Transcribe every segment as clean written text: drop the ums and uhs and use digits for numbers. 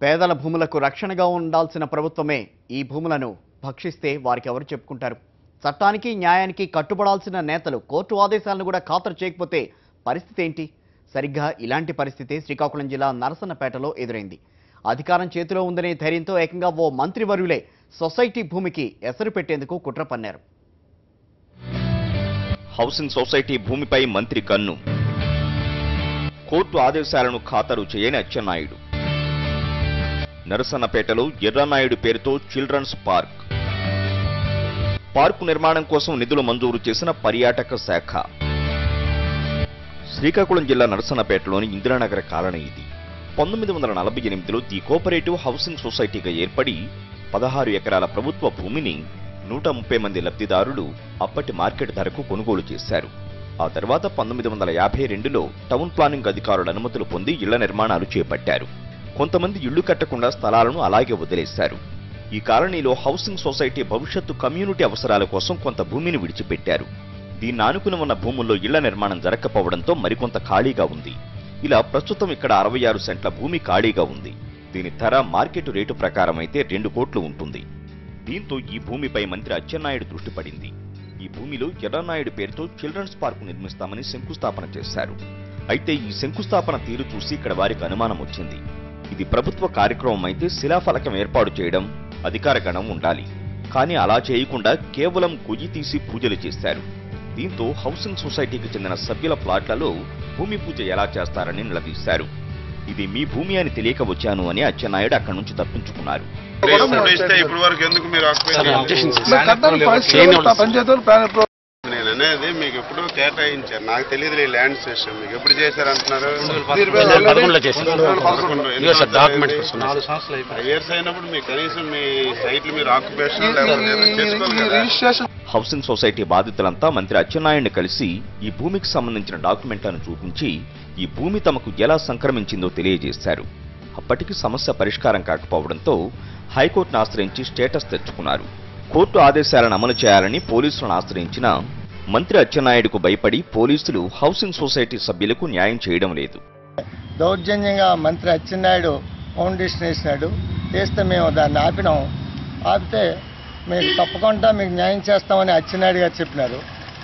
పేదల భూములకు రక్షణగా ఉండాల్సిన ప్రభుత్వమే ఈ భూములను భక్షిస్తే వారికి ఎవరు చెప్పుకుంటారు? చట్టానికి న్యాయానికి కట్టుబడాల్సిన నేతలు కోర్టు ఆదేశాలను కూడా ఖాతరు చేయకపోతే పరిస్థితి ఏంటి? సరిగ్గా ఇలాంటి పరిస్థితి శ్రీకాకుళం జిల్లా నరసన్నపేటలో ఎదురైంది. అధికారం చేతిలో ఉందనే ధైర్యంతో ఏకంగా ఓ మంత్రివర్యులే సొసైటీ భూమికి ఎసరు పెట్టేందుకు కుట్ర పన్నారు. హౌసింగ్ సొసైటీ భూమిపై మంత్రి కన్ను, కోర్టు ఆదేశాలను ఖాతరు చేయని అచ్చెన్నాయుడు. నరసన్నపేటలో ఎర్రనాయుడు పేరుతో చిల్డ్రన్స్ పార్కు నిర్మాణం కోసం నిధులు మంజూరు చేసిన పర్యాటక శాఖ. శ్రీకాకుళం జిల్లా నరసన్నపేటలోని ఇందిరానగర్ కాలనీ ఇది. 1948లో ది కోఆపరేటివ్ హౌసింగ్ సొసైటీగా ఏర్పడి 16 ఎకరాల ప్రభుత్వ భూమిని 130 మంది లబ్ధిదారులు అప్పటి మార్కెట్ ధరకు కొనుగోలు చేశారు. ఆ తర్వాత 1952లో టౌన్ ప్లానింగ్ అధికారుల అనుమతులు పొంది ఇళ్ల నిర్మాణాలు చేపట్టారు. కొంతమంది ఇళ్లు కట్టకుండా స్థలాలను అలాగే వదిలేశారు. ఈ కాలనీలో హౌసింగ్ సొసైటీ భవిష్యత్తు కమ్యూనిటీ అవసరాల కోసం కొంత భూమిని విడిచిపెట్టారు. దీన్ని ఆనుకుని ఉన్న భూముల్లో ఇళ్ల నిర్మాణం జరగకపోవడంతో మరికొంత ఖాళీగా ఉంది. ఇలా ప్రస్తుతం ఇక్కడ 66 సెంట్ల భూమి ఖాళీగా ఉంది. దీని ధర మార్కెట్ రేటు ప్రకారం అయితే 2 కోట్లు ఉంటుంది. దీంతో ఈ భూమిపై మంత్రి అచ్చెన్నాయుడు దృష్టి పడింది. ఈ భూమిలో ఎర్రనాయుడు పేరుతో చిల్డ్రన్స్ పార్కు నిర్మిస్తామని శంకుస్థాపన చేశారు. అయితే ఈ శంకుస్థాపన తీరు చూసి ఇక్కడ వారికి అనుమానం వచ్చింది. ఇది ప్రభుత్వ కార్యక్రమం అయితే శిలాఫలకం ఏర్పాటు చేయడం, అధికార గణం ఉండాలి. కానీ అలా చేయకుండా కేవలం గొయ్యి తీసి పూజలు చేశారు. దీంతో హౌసింగ్ సొసైటీకి చెందిన సభ్యుల ప్లాట్లలో భూమి పూజ ఎలా చేస్తారని నిలదీశారు. ఇది మీ భూమి అని తెలియక వచ్చాను అని అచ్చెన్నాయుడు అక్కడి నుంచి తప్పించుకున్నారు. నేను అనేది మీకు ఎప్పుడు కేటాయించారు, నాకు తెలియదు. ల్యాండ్ సెషన్ మీకు ఎప్పుడు చేశారు అంటున్నారు? ఇయర్స్ అయినప్పుడు మీకు కనీసం మీ సైట్లు మీరు ఆక్యుపేషన్ చేసుకోవాలి. హౌసింగ్ సొసైటీ బాధితులంతా మంత్రి అచ్చెన్నాయుడిని కలిసి ఈ భూమికి సంబంధించిన డాక్యుమెంట్లను చూపించి ఈ భూమి తమకు ఎలా సంక్రమించిందో తెలియజేశారు. అప్పటికి సమస్య పరిష్కారం కాకపోవడంతో హైకోర్టును ఆశ్రయించి స్టేటస్ తెచ్చుకున్నారు. కోర్టు ఆదేశాలను అమలు చేయాలని పోలీసులను ఆశ్రయించిన మంత్రి అచ్చెన్నాయుడుకు భయపడి పోలీసులు హౌసింగ్ సొసైటీ సభ్యులకు న్యాయం చేయడం లేదు. దౌర్జన్యంగా మంత్రి అచ్చెన్నాయుడు ఫౌండేషన్ వేసినాడు. వేస్తే మేము దాన్ని ఆపితే మీకు తప్పకుండా మీకు న్యాయం చేస్తామని అచ్చెన్నాయుడు గారు చెప్పినారు.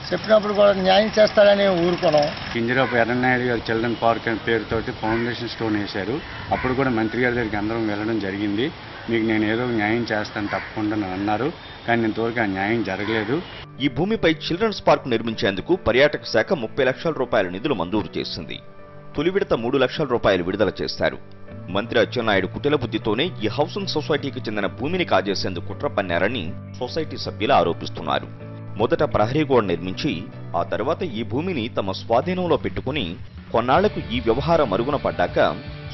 చెప్పినప్పుడు కూడా న్యాయం చేస్తాడని ఊరుకున్నాం. ఇందిరాపు ఎర్రనాయుడు గారు చిల్డ్రన్ పార్క్ అనే పేరుతోటి ఫౌండేషన్ స్టోన్ వేశారు. అప్పుడు కూడా మంత్రి గారి దగ్గరికి అందరం వెళ్ళడం జరిగింది. మీకు నేను ఏదో న్యాయం చేస్తాను తప్పకుండా అన్నారు. కానీ ఇంతవరకు ఆ న్యాయం జరగలేదు. ఈ భూమిపై చిల్డ్రన్స్ పార్క్ నిర్మించేందుకు పర్యాటక శాఖ 30 లక్షల రూపాయల నిధులు మంజూరు చేసింది. తొలి విడత 3 లక్షల రూపాయలు విడుదల చేశారు. మంత్రి అచ్చెన్నాయుడు కుటిల బుద్ధితోనే ఈ హౌసింగ్ సొసైటీకి చెందిన భూమిని కాజేసేందుకు కుట్ర పన్నారని సొసైటీ సభ్యులు ఆరోపిస్తున్నారు. మొదట ప్రహరీ గోడ నిర్మించి ఆ తర్వాత ఈ భూమిని తమ స్వాధీనంలో పెట్టుకుని కొన్నాళ్లకు ఈ వ్యవహారం మరుగున పడ్డాక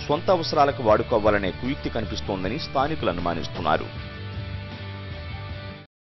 సొంత అవసరాలకు వాడుకోవాలనే కుయుక్తి కనిపిస్తోందని స్థానికులు అనుమానిస్తున్నారు.